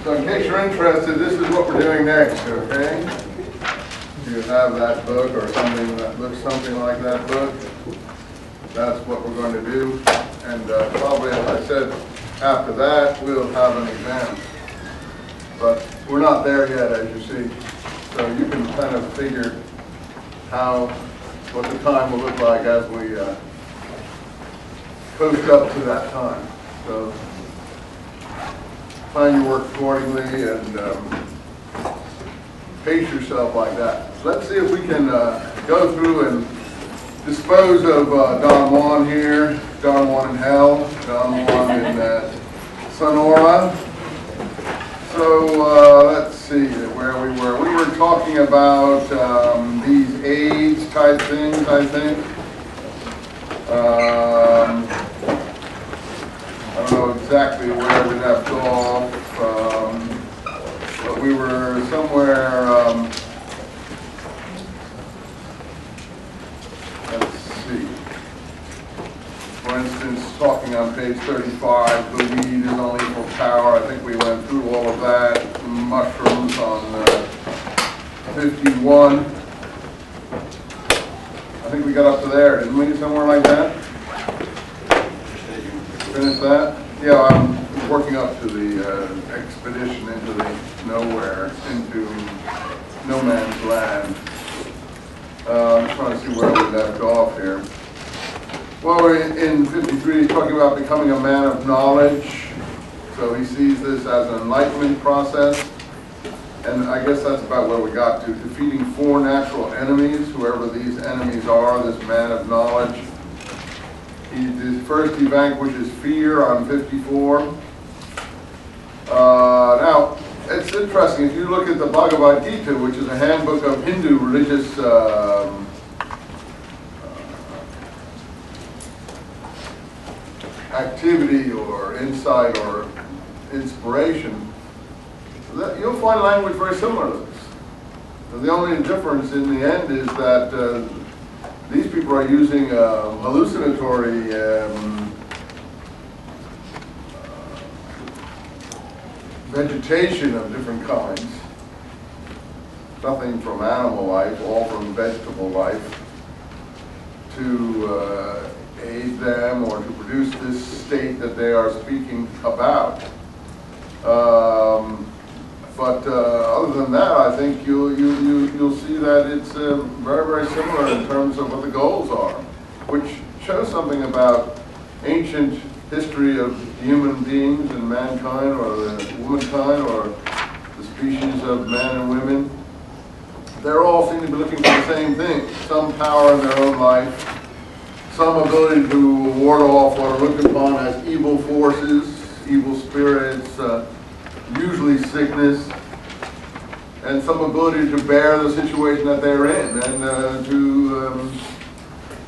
So in case you're interested, this is what we're doing next, okay? You have that book or something that looks something like that book. That's what we're going to do. And probably, as I said, after that, we'll have an exam. But we're not there yet, as you see. So you can kind of figure what the time will look like as we coast up to that time. So plan your work accordingly and pace yourself like that. So let's see if we can go through and dispose of Don Juan here, Don Juan in hell, Don Juan in Sonora. So let's see where we were. We were talking about these AIDS type things, I think. I don't know exactly where we left off, but we were somewhere, let's see. For instance, talking on page 35, the weed is only equal power. I think we went through all of that. Mushrooms on 51. I think we got up to there, didn't we? Somewhere like that? Finish that? Yeah, I'm working up to the expedition into the nowhere, into no man's land. I'm trying to see where we left off here. Well, we're in 53, he's talking about becoming a man of knowledge. So he sees this as an enlightenment process. And I guess that's about where we got to. Defeating 4 natural enemies, whoever these enemies are, this man of knowledge. First he vanquishes fear on 54. Now, it's interesting, if you look at the Bhagavad Gita, which is a handbook of Hindu religious activity or insight or inspiration, you'll find language very similar to this. The only difference in the end is that these people are using hallucinatory vegetation of different kinds. Nothing from animal life, all from vegetable life, to aid them or to produce this state that they are speaking about. But other than that, I think you'll see that it's very, very similar in terms of what the goals are, which shows something about ancient history of human beings and mankind, or the womankind, or the species of men and women. They're all seem to be looking for the same thing: some power in their own life, some ability to ward off what are looked upon as evil forces, evil spirits, usually sickness, and some ability to bear the situation that they're in and to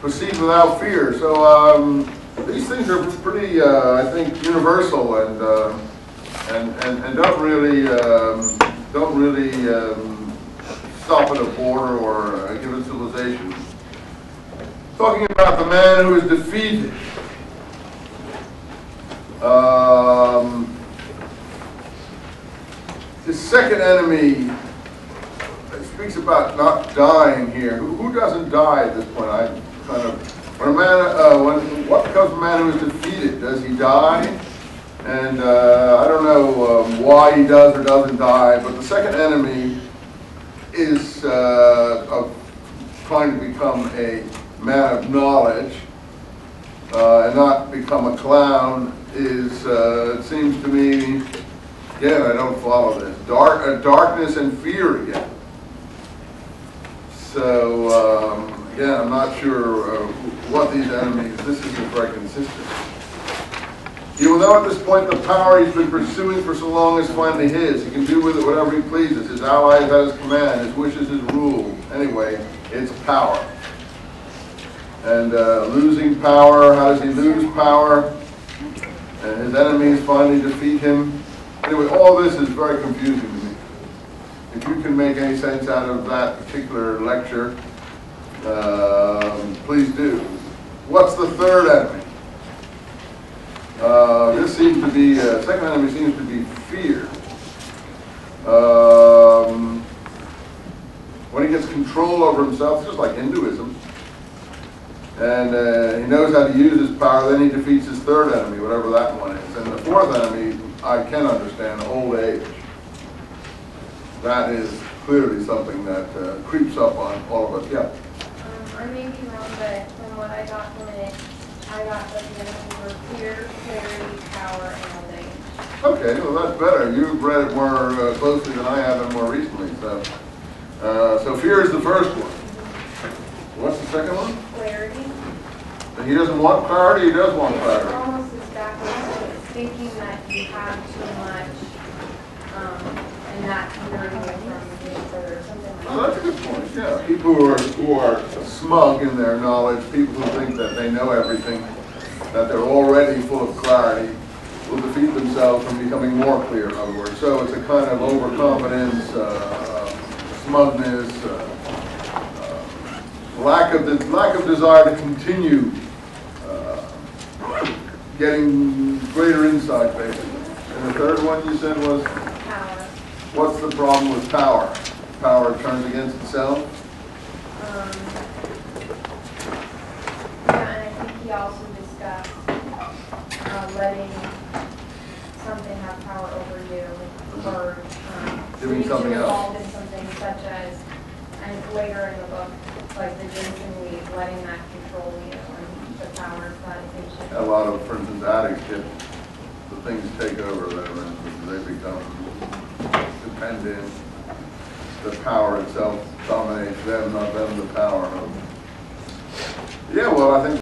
proceed without fear. So these things are pretty, I think, universal and don't really stop at a border or a given civilization. Talking about the man who is defeated. His second enemy speaks about not dying here. Who doesn't die at this point? I kind of, what becomes of a man who is defeated? Does he die? And I don't know why he does or doesn't die, but the second enemy is trying to become a man of knowledge and not become a clown is, it seems to me, again, I don't follow this. Darkness and fear again. So, again, I'm not sure what these enemies, this isn't very consistent. He will know at this point the power he's been pursuing for so long is finally his. He can do with it whatever he pleases. His allies at his command, his wishes, his rule. Anyway, it's power. And losing power, how does he lose power? And his enemies finally defeat him. Anyway, all this is very confusing to me. If you can make any sense out of that particular lecture, please do. What's the third enemy? This seems to be, second enemy seems to be fear. When he gets control over himself, just like Hinduism, and he knows how to use his power, then he defeats his third enemy, whatever that one is. And the fourth enemy, I can understand, old age. That is clearly something that creeps up on all of us. Yeah. I may be wrong, but from what I got from it, I got that the enemies were fear, clarity, power, and old age. Okay, well that's better. You've read it more closely than I have and more recently. So fear is the first one. What's the second one? Clarity. And he doesn't want clarity, he does want It's clarity. almost as backwards as thinking that you have too much, and that you're away from being further, something like Oh, that. that's a good point, yeah. People who are smug in their knowledge, people who think that they know everything, that they're already full of clarity, will defeat themselves from becoming more clear, in other words. So it's a kind of overconfidence, smugness, lack of desire to continue getting greater insight, basically. And the third one you said was? Power. What's the problem with power? Power turns against itself? Yeah, and I think he also discussed letting something have power over you, or Doing being something too else. involved in something such as, and later in the book, like the ginseng weed, letting that control you and the power of that attention. A lot of, for instance, addicts get the things take over them, and they become dependent. The power itself dominates them, not them the power. Yeah, well, I think